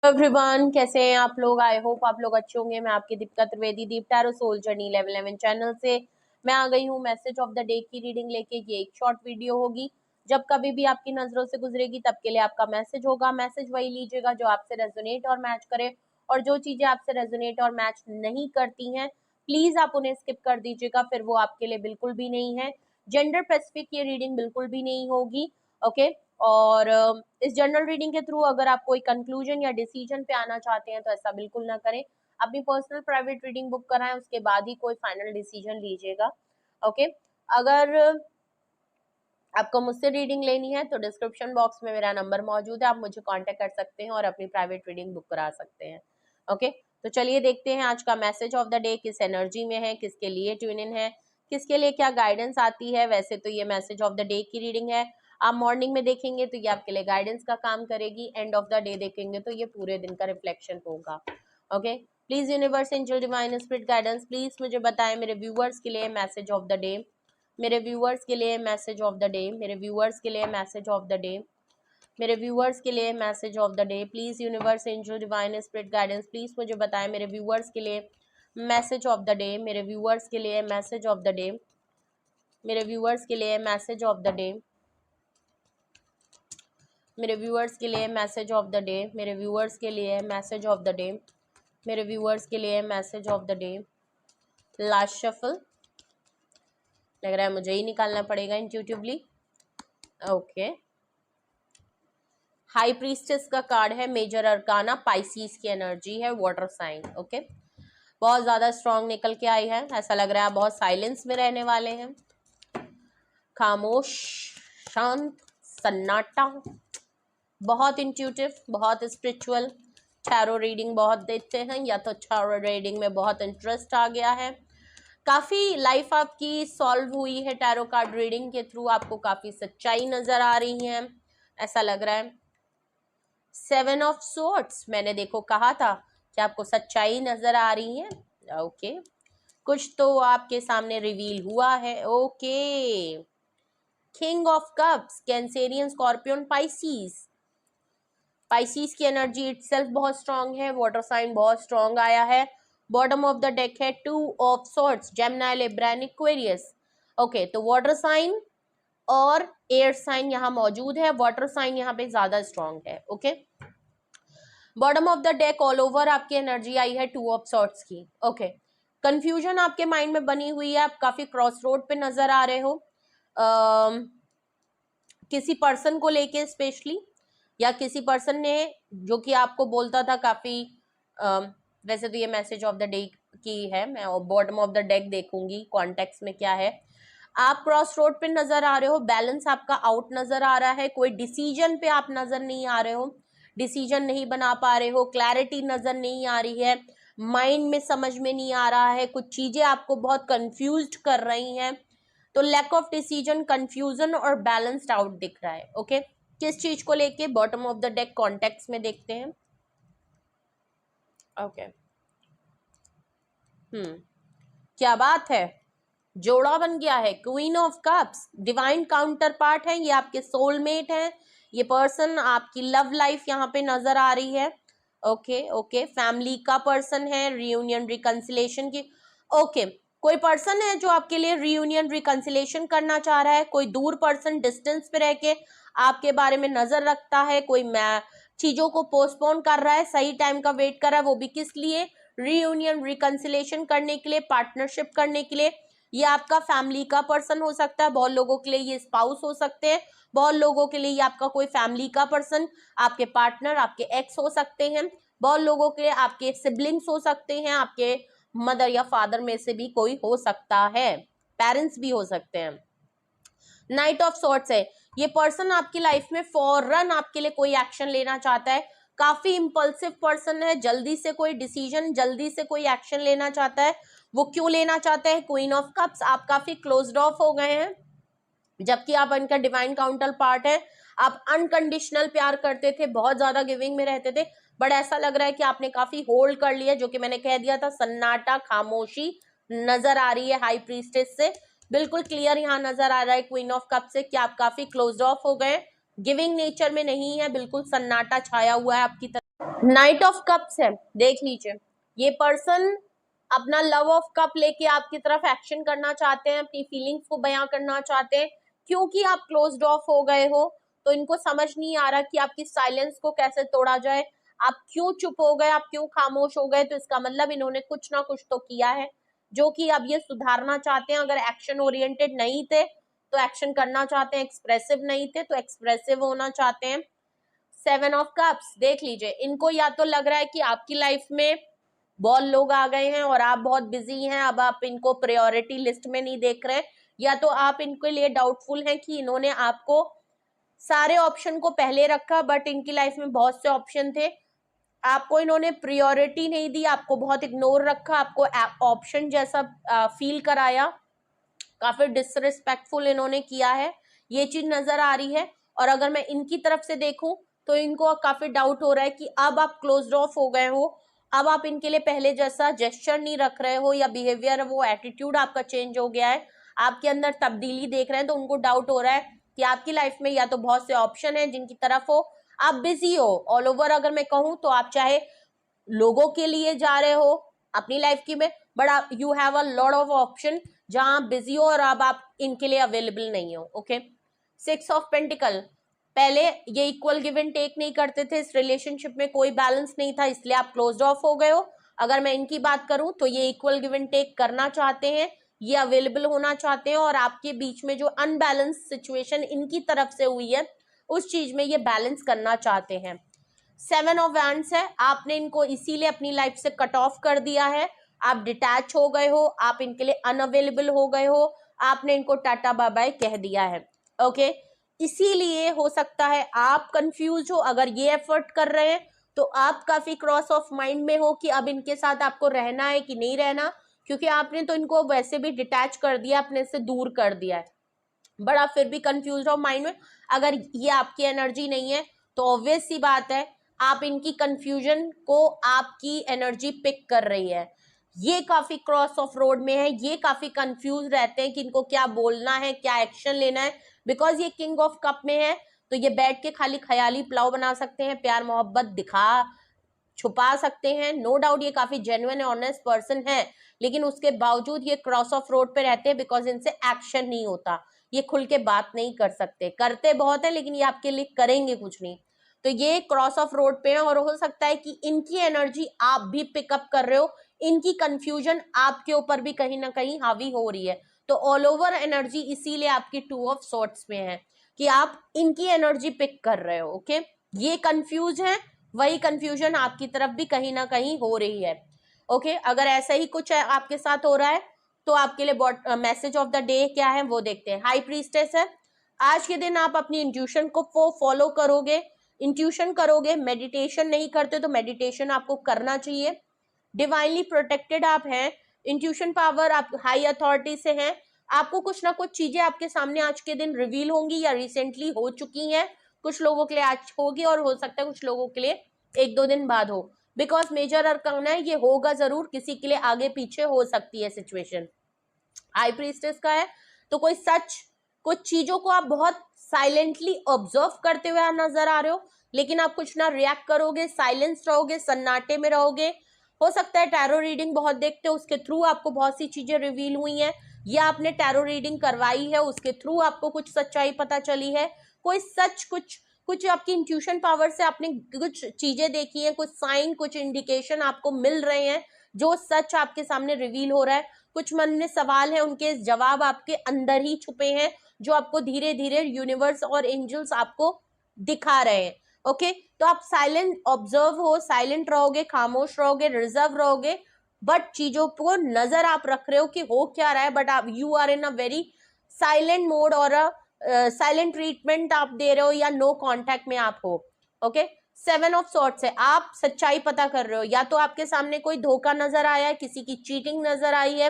Everyone, कैसे हैं आप लोग। आई होप आप लोग अच्छे होंगे। मैं आपकी Deepika Trivedi, Deep tarot soul journey level 11 channel से मैं आ गई हूँ मैसेज ऑफ द डे की रीडिंग लेके। ये एक शॉर्ट वीडियो होगी, जब कभी भी आपकी नजरों से गुजरेगी तब के लिए आपका मैसेज होगा। मैसेज वही लीजिएगा जो आपसे रेजोनेट और मैच करे, और जो चीजें आपसे रेजोनेट और मैच नहीं करती हैं प्लीज आप उन्हें स्किप कर दीजिएगा, फिर वो आपके लिए बिल्कुल भी नहीं है। जेंडर स्पेसिफिक ये रीडिंग बिल्कुल भी नहीं होगी। ओके। और इस जनरल रीडिंग के थ्रू अगर आप कोई कंक्लूजन या डिसीजन पे आना चाहते हैं तो ऐसा बिल्कुल ना करें। अपनी पर्सनल प्राइवेट रीडिंग बुक कराएं, उसके बाद ही कोई फाइनल डिसीजन लीजिएगा। ओके। अगर आपको मुझसे रीडिंग लेनी है तो डिस्क्रिप्शन बॉक्स में मेरा नंबर मौजूद है, आप मुझे कांटेक्ट कर सकते हैं और अपनी प्राइवेट रीडिंग बुक करा सकते हैं। ओके। तो चलिए देखते हैं आज का मैसेज ऑफ द डे किस एनर्जी में है, किसके लिए ट्यून इन है, किसके लिए क्या गाइडेंस आती है। वैसे तो ये मैसेज ऑफ द डे की रीडिंग है, आप मॉर्निंग में देखेंगे तो ये आपके लिए गाइडेंस का काम करेगी, एंड ऑफ द डे देखेंगे तो ये पूरे दिन का रिफ्लेक्शन होगा। Okay. Please universe, angel, divine spirit guidance, please मुझे बताएं मेरे व्यूअर्स के लिए मैसेज ऑफ द डे, मेरे व्यूअर्स के लिए मैसेज ऑफ द डे, मेरे व्यूअर्स के लिए मैसेज ऑफ द डे, मेरे व्यूअर्स के लिए message of the day. Please universe, angel, divine spirit guidance, please मुझे बताएं मेरे व्यूअर्स के लिए मैसेज ऑफ द डे, मेरे व्यूअर्स के लिए मैसेज ऑफ द डे, मेरे व्यूअर्स के लिए मैसेज ऑफ द डे, मेरे व्यूअर्स के लिए मैसेज ऑफ द डे, मेरे व्यूअर्स के लिए मैसेज ऑफ द डे, मेरे व्यूअर्स के लिए message of the day. Last shuffle लग रहा है मुझे ही निकालना पड़ेगा इंट्यूटिवली। ओके। हाई प्रीस्टेस का कार्ड है, मेजर अरकाना, पाइसीज की एनर्जी है, वाटर साइन। ओके। बहुत ज्यादा स्ट्रांग निकल के आई है, ऐसा लग रहा है बहुत साइलेंस में रहने वाले हैं, खामोश, शांत, सन्नाटा, बहुत इंट्यूटिव, बहुत स्पिरिचुअल। टैरो रीडिंग बहुत देते हैं, या तो टैरो रीडिंग में बहुत इंटरेस्ट आ गया है, काफी लाइफ आपकी सॉल्व हुई है टैरो कार्ड रीडिंग के थ्रू, आपको काफी सच्चाई नजर आ रही है, ऐसा लग रहा है। 7 ऑफ सोर्ड्स, मैंने देखो कहा था कि आपको सच्चाई नजर आ रही है। ओके। कुछ तो आपके सामने रिवील हुआ है। Okay. King of cups, Cancerian, scorpion, Pisces. Pisces की एनर्जी इटसेल्फ बहुत स्ट्रांग है, वाटर साइन बहुत स्ट्रांग आया है। बॉटम ऑफ द डेक है 2 of swords, Gemini, Libra, Aquarius. Okay, तो वाटर साइन और एयर साइन यहाँ मौजूद है, वाटर साइन यहाँ पे ज्यादा स्ट्रांग है। Okay. Bottom of the deck all over आपकी एनर्जी आई है 2 ऑफ सॉर्ड्स की। ओके। कंफ्यूजन आपके माइंड में बनी हुई है, आप काफी क्रॉस रोड पे नजर आ रहे हो, किसी पर्सन को लेके स्पेशली, या किसी पर्सन ने जो कि आपको बोलता था काफी। वैसे तो ये मैसेज ऑफ द डे की है, मैं बॉटम ऑफ द डेक देखूंगी कॉन्टेक्स्ट में क्या है। आप क्रॉस रोड पे नजर आ रहे हो, बैलेंस आपका आउट नजर आ रहा है, कोई डिसीजन पे आप नजर नहीं आ रहे हो, डिसीजन नहीं बना पा रहे हो, क्लैरिटी नजर नहीं आ रही है, माइंड में समझ में नहीं आ रहा है, कुछ चीजें आपको बहुत कंफ्यूज्ड कर रही हैं। तो लैक ऑफ डिसीजन, कंफ्यूजन और बैलेंस्ड आउट दिख रहा है। ओके। किस चीज को लेके, bottom of the deck context में देखते हैं। ओके। क्या बात है, जोड़ा बन गया है, queen of cups, divine counter part है, ये आपके सोलमेट है, ये पर्सन आपकी लव लाइफ यहाँ पे नजर आ रही है। ओके। ओके। फैमिली का पर्सन है, रियूनियन रिकंसिलेशन की। ओके। कोई पर्सन है जो आपके लिए रियूनियन रिकंसिलेशन करना चाह रहा है, कोई दूर पर्सन डिस्टेंस पे रह के आपके बारे में नजर रखता है, कोई चीजों को पोस्टपोन कर रहा है, सही टाइम का वेट कर रहा है, वो भी किस लिए, रियूनियन रिकंसिलेशन करने के लिए, पार्टनरशिप करने के लिए। ये आपका फैमिली का पर्सन हो सकता है, बहुत लोगों के लिए ये स्पाउस हो सकते हैं, बहुत लोगों के लिए ये आपका कोई फैमिली का पर्सन, आपके पार्टनर, आपके एक्स हो सकते हैं, बहुत लोगों के लिए आपके सिबलिंग्स हो सकते हैं, आपके मदर या फादर में से भी कोई हो सकता है, पेरेंट्स भी हो सकते हैं। नाइट ऑफ सॉर्ट्स है, ये पर्सन आपकी लाइफ में फौरन आपके लिए कोई एक्शन लेना चाहता है, काफी इंपल्सिव पर्सन है, जल्दी से कोई डिसीजन, जल्दी से कोई एक्शन लेना चाहता है। वो क्यों लेना चाहता है, क्वीन ऑफ कप्स, आप काफी क्लोज्ड ऑफ हो गए हैं, जबकि आप इनका डिवाइन काउंटर पार्ट है। आप अनकंडीशनल प्यार करते थे, बहुत ज्यादा गिविंग में रहते थे, बट ऐसा लग रहा है कि आपने काफी होल्ड कर लिया, जो कि मैंने कह दिया था, सन्नाटा, खामोशी नजर आ रही है हाई प्रीस्टेस से, बिल्कुल क्लियर यहाँ नजर आ रहा है क्वीन ऑफ कप से कि आप काफी क्लोज ऑफ हो गए, गिविंग नेचर में नहीं है, बिल्कुल सन्नाटा छाया हुआ है आपकी तरफ। नाइट ऑफ कप्स है, देख लीजिए, ये पर्सन अपना लव ऑफ कप लेके आपकी तरफ एक्शन करना चाहते हैं, अपनी फीलिंग्स को बयां करना चाहते हैं। क्योंकि आप क्लोज्ड ऑफ हो गए हो तो इनको समझ नहीं आ रहा कि आपकी साइलेंस को कैसे तोड़ा जाए। आप क्यों चुप हो गए, आप क्यों खामोश हो गए, तो इसका मतलब इन्होंने कुछ ना कुछ तो किया है जो कि अब ये सुधारना चाहते हैं। अगर एक्शन ओरिएंटेड नहीं थे तो एक्शन करना चाहते हैं, एक्सप्रेसिव नहीं थे तो एक्सप्रेसिव होना चाहते हैं। 7 ऑफ कप्स देख लीजिए, इनको या तो लग रहा है कि आपकी लाइफ में बहुत लोग आ गए हैं और आप बहुत बिजी हैं, अब आप इनको प्रायोरिटी लिस्ट में नहीं देख रहे, या तो आप इनके लिए डाउटफुल हैं कि इन्होंने आपको सारे ऑप्शन को पहले रखा बट इनकी लाइफ में बहुत से ऑप्शन थे, आपको इन्होंने प्रायोरिटी नहीं दी, आपको बहुत इग्नोर रखा, आपको ऑप्शन जैसा फील कराया, काफी डिसरिस्पेक्टफुल इन्होंने किया है, ये चीज नजर आ रही है। और अगर मैं इनकी तरफ से देखूं तो इनको काफी डाउट हो रहा है कि अब आप क्लोज्ड ऑफ हो गए हो, अब आप इनके लिए पहले जैसा जेस्चर नहीं रख रहे हो, या बिहेवियर, वो एटीट्यूड आपका चेंज हो गया है, आपके अंदर तब्दीली देख रहे हैं। तो उनको डाउट हो रहा है कि आपकी लाइफ में या तो बहुत से ऑप्शन है जिनकी तरफ हो आप बिजी हो, ऑल ओवर अगर मैं कहूँ तो आप चाहे लोगों के लिए जा रहे हो अपनी लाइफ की में, बट आप you have a lot of option जहां आप बिजी हो और अब आप इनके लिए अवेलेबल नहीं हो। ओके, 6 ऑफ पेंटिकल, पहले ये इक्वल गिव एंड टेक नहीं करते थे, इस रिलेशनशिप में कोई बैलेंस नहीं था, इसलिए आप क्लोज्ड ऑफ हो गए हो। अगर मैं इनकी बात करूं तो ये इक्वल गिव एंड टेक करना चाहते हैं, ये अवेलेबल होना चाहते हैं, और आपके बीच में जो अनबैलेंस सिचुएशन इनकी तरफ से हुई है उस चीज में ये बैलेंस करना चाहते हैं। 7 ऑफ वैंड्स है, आपने इनको इसीलिए अपनी लाइफ से कट ऑफ कर दिया है, आप डिटैच हो गए हो, आप इनके लिए अनअवेलेबल हो गए हो, आपने इनको टाटा बाय बाय कह दिया है। ओके, इसीलिए हो सकता है आप कंफ्यूज हो, अगर ये एफर्ट कर रहे हैं तो आप काफी क्रॉस ऑफ माइंड में हो कि अब इनके साथ आपको रहना है कि नहीं रहना, क्योंकि आपने तो इनको वैसे भी डिटैच कर दिया, अपने से दूर कर दिया है, बट आप फिर भी कंफ्यूज हो माइंड में। अगर ये आपकी एनर्जी नहीं है तो ऑब्वियस सी बात है आप इनकी कंफ्यूजन को आपकी एनर्जी पिक कर रही है। ये काफी क्रॉस ऑफ रोड में है, ये काफी कंफ्यूज रहते हैं कि इनको क्या बोलना है, क्या एक्शन लेना है, बिकॉज ये किंग ऑफ कप में है। तो ये बैठ के खाली ख्याली पुलाव बना सकते हैं, प्यार मोहब्बत दिखा छुपा सकते हैं, नो डाउट ये काफी जेन्युइन ऑनेस्ट पर्सन है, लेकिन उसके बावजूद ये क्रॉस ऑफ रोड पे रहते हैं बिकॉज इनसे एक्शन नहीं होता, ये खुल के बात नहीं कर सकते, करते बहुत है लेकिन ये आपके लिए करेंगे कुछ नहीं। तो ये क्रॉस ऑफ रोड पे है और हो सकता है कि इनकी एनर्जी आप भी पिकअप कर रहे हो, इनकी कंफ्यूजन आपके ऊपर भी कहीं ना कहीं हावी हो रही है। तो ऑल ओवर एनर्जी इसीलिए आपकी 2 ऑफ सॉर्ट्स में है कि आप इनकी एनर्जी पिक कर रहे हो। ओके, ये कंफ्यूज है, वही कंफ्यूजन आपकी तरफ भी कहीं ना कहीं हो रही है। ओके, अगर ऐसा ही कुछ है आपके साथ हो रहा है तो आपके लिए मैसेज ऑफ द डे क्या है वो देखते हैं। हाई प्रीस्टेस है, आज के दिन आप अपनी इंट्यूशन को फॉलो करोगे, इंट्यूशन करोगे, मेडिटेशन नहीं करते तो मेडिटेशन आपको करना चाहिए। डिवाइनली प्रोटेक्टेड आप हैं, इंट्यूशन पावर आप हाई अथॉरिटी से हैं, आपको कुछ ना कुछ चीजें आपके सामने आज के दिन रिवील होंगी या रिसेंटली हो चुकी हैं, कुछ लोगों के लिए आज होगी और हो सकता है कुछ लोगों के लिए 1-2 दिन बाद हो, बिकॉज मेजर अरकान है, ये होगा जरूर, किसी के लिए आगे पीछे हो सकती है सिचुएशन। हाई प्रीस्टेस का है तो कोई सच, कुछ चीजों को आप बहुत साइलेंटली ऑब्जर्व करते हुए नजर आ रहे हो, लेकिन आप कुछ ना रिएक्ट करोगे, साइलेंस रहोगे, सन्नाटे में रहोगे। हो सकता है टैरो रीडिंग बहुत देखते हो, उसके थ्रू आपको बहुत सी चीजें रिवील हुई हैं, या आपने टैरो रीडिंग करवाई है उसके थ्रू आपको कुछ सच्चाई पता चली है, कोई सच, कुछ कुछ आपकी इंट्यूशन पावर से आपने कुछ चीजें देखी हैं, कुछ साइन, कुछ इंडिकेशन आपको मिल रहे हैं जो सच आपके सामने रिवील हो रहा है। कुछ मन में सवाल है, उनके जवाब आपके अंदर ही छुपे हैं जो आपको धीरे धीरे यूनिवर्स और एंजल्स आपको दिखा रहे हैं। ओके, तो आप साइलेंट ऑब्जर्व हो, साइलेंट रहोगे, खामोश रहोगे, रिजर्व रहोगे, बट चीजों को नजर आप रख रहे हो कि हो क्या रहा है, बट आप you are in a very silent mode और साइलेंट ट्रीटमेंट आप दे रहे हो या नो कॉन्टैक्ट में आप हो। ओके, 7 ऑफ सॉर्ट्स है, आप सच्चाई पता कर रहे हो, या तो आपके सामने कोई धोखा नजर आया है, किसी की चीटिंग नजर आई है।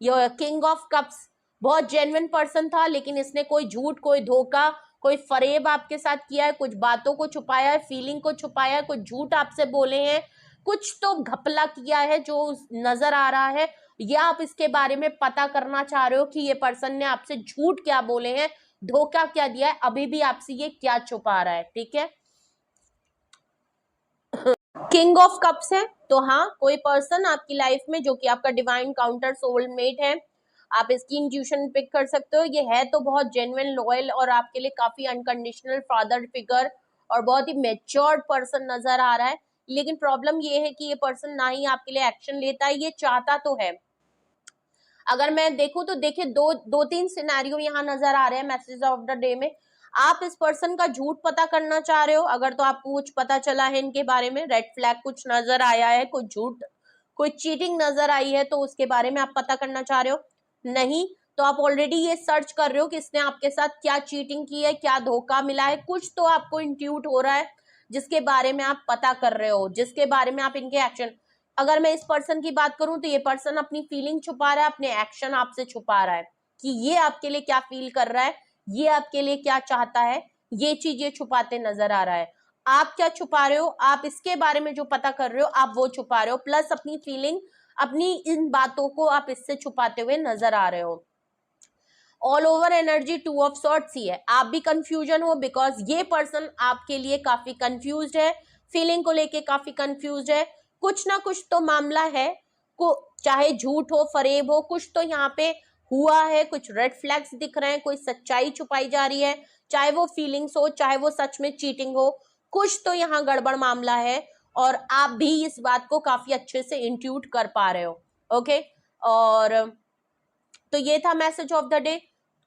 ये किंग ऑफ कप्स बहुत जेन्युइन पर्सन था लेकिन इसने कोई झूठ, कोई धोखा, कोई फरेब आपके साथ किया है, कुछ बातों को छुपाया है, फीलिंग को छुपाया है, कुछ झूठ आपसे बोले हैं, कुछ तो घपला किया है जो नजर आ रहा है, या आप इसके बारे में पता करना चाह रहे हो कि ये पर्सन ने आपसे झूठ क्या बोले हैं धोखा क्या दिया है, अभी भी आपसे ये क्या छुपा रहा है, ठीक है। किंग ऑफ कप्स है, तो हाँ, कोई पर्सन आपकी लाइफ में जो कि आपका डिवाइन काउंटर सोलमेट है, आप इसकी इंट्यूशन पिक कर सकते हो। ये है तो बहुत जेन्युइन, लॉयल और आपके लिए काफी अनकंडीशनल फादर फिगर और बहुत ही मेच्योर्ड पर्सन नजर आ रहा है। लेकिन प्रॉब्लम ये है कि ये पर्सन ना ही आपके लिए एक्शन लेता है, ये चाहता तो है। अगर मैं देखूं तो देखिए दो तीन सिनेरियो यहाँ नजर आ रहे हैं मैसेज ऑफ द डे में। आप इस पर्सन का झूठ पता करना चाह रहे हो, अगर तो आपको कुछ पता चला है इनके बारे में, रेड फ्लैग कुछ नजर आया है, कुछ झूठ, कोई चीटिंग नजर आई है, तो उसके बारे में आप पता करना चाह रहे हो। नहीं तो आप ऑलरेडी ये सर्च कर रहे हो कि इसने आपके साथ क्या चीटिंग की है, क्या धोखा मिला है, कुछ तो आपको इंट्यूट हो रहा है जिसके बारे में आप पता कर रहे हो, जिसके बारे में आप इनके एक्शन। अगर मैं इस पर्सन की बात करूं तो ये पर्सन अपनी फीलिंग छुपा रहा है, अपने एक्शन आपसे छुपा रहा है कि ये आपके लिए क्या फील कर रहा है, ये आपके लिए क्या चाहता है, ये चीज ये छुपाते नजर आ रहा है। आप क्या छुपा रहे हो, आप इसके बारे में जो पता कर रहे हो आप वो छुपा रहे हो, प्लस अपनी फीलिंग, अपनी इन बातों को आप इससे छुपाते हुए नजर आ रहे हो। All over energy 2 of sorts ही है, आप भी कंफ्यूजन हो बिकॉज ये पर्सन आपके लिए काफी कंफ्यूज्ड है, फीलिंग को लेके काफी कंफ्यूज्ड है। कुछ ना कुछ तो मामला है, को चाहे झूठ हो, फरेब हो, कुछ तो यहाँ पे हुआ है, कुछ रेड फ्लैग्स दिख रहे हैं, कोई सच्चाई छुपाई जा रही है, चाहे वो फीलिंग्स हो, चाहे वो सच में चीटिंग हो, कुछ तो यहाँ गड़बड़ मामला है और आप भी इस बात को काफी अच्छे से इंट्यूट कर पा रहे हो। ओके, और तो ये था message of the day.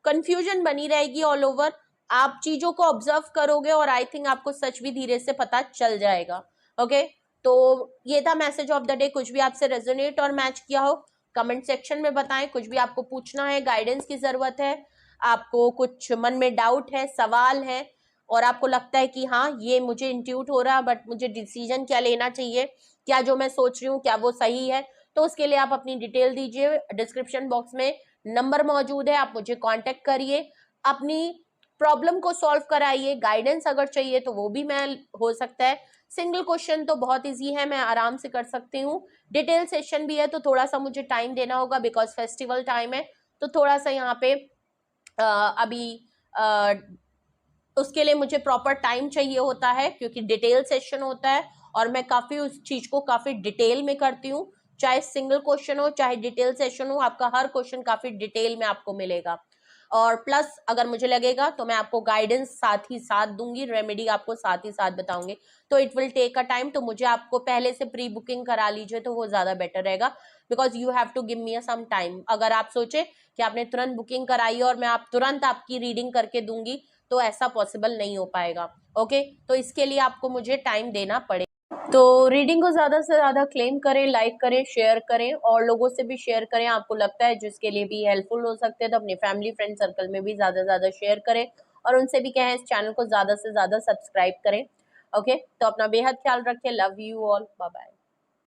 Confusion बनी रहेगी ऑल ओवर, आप चीजों को ऑब्जर्व करोगे और आई थिंक आपको सच भी धीरे से पता चल जाएगा। ओके, तो ये था मैसेज ऑफ द डे। कुछ भी आपसे रेजोनेट और मैच किया हो कमेंट सेक्शन में बताएं, कुछ भी आपको पूछना है, गाइडेंस की जरूरत है, आपको कुछ मन में डाउट है, सवाल है और आपको लगता है कि हाँ ये मुझे इंट्यूट हो रहा है बट मुझे डिसीजन क्या लेना चाहिए, क्या जो मैं सोच रही हूँ क्या वो सही है, तो उसके लिए आप अपनी डिटेल दीजिए। डिस्क्रिप्शन बॉक्स में नंबर मौजूद है, आप मुझे कांटेक्ट करिए, अपनी प्रॉब्लम को सॉल्व कराइए। गाइडेंस अगर चाहिए तो वो भी मैं हो सकता है। सिंगल क्वेश्चन तो बहुत इजी है, मैं आराम से कर सकती हूँ। डिटेल सेशन भी है तो थोड़ा सा मुझे टाइम देना होगा बिकॉज फेस्टिवल टाइम है, तो थोड़ा सा यहाँ पे अभी उसके लिए मुझे प्रॉपर टाइम चाहिए होता है क्योंकि डिटेल सेशन होता है और मैं काफी उस चीज को काफी डिटेल में करती हूँ। चाहे सिंगल क्वेश्चन हो चाहे डिटेल सेशन हो, आपका हर क्वेश्चन काफी डिटेल में आपको मिलेगा। और प्लस अगर मुझे लगेगा तो मैं आपको गाइडेंस साथ ही साथ दूंगी, रेमेडी आपको साथ ही साथ बताऊंगी, तो it will take a time. तो मुझे आपको पहले से प्री बुकिंग करा लीजिए तो वो ज्यादा बेटर रहेगा because you have to give me some time. अगर आप सोचे कि आपने तुरंत बुकिंग कराई और मैं आप तुरंत आपकी रीडिंग करके दूंगी तो ऐसा पॉसिबल नहीं हो पाएगा। ओके, तो इसके लिए आपको मुझे टाइम देना पड़ेगा। तो रीडिंग को ज्यादा से ज्यादा क्लेम करें, लाइक करें, शेयर करें और लोगों से भी शेयर करें, आपको लगता है जिसके लिए भी हेल्पफुल हो सकते हैं तो अपने फैमिली फ्रेंड सर्कल में भी ज्यादा से ज्यादा शेयर करें और उनसे भी कहें इस चैनल को ज्यादा से ज्यादा सब्सक्राइब करें। ओके, तो अपना बेहद ख्याल रखें, love you all, bye bye.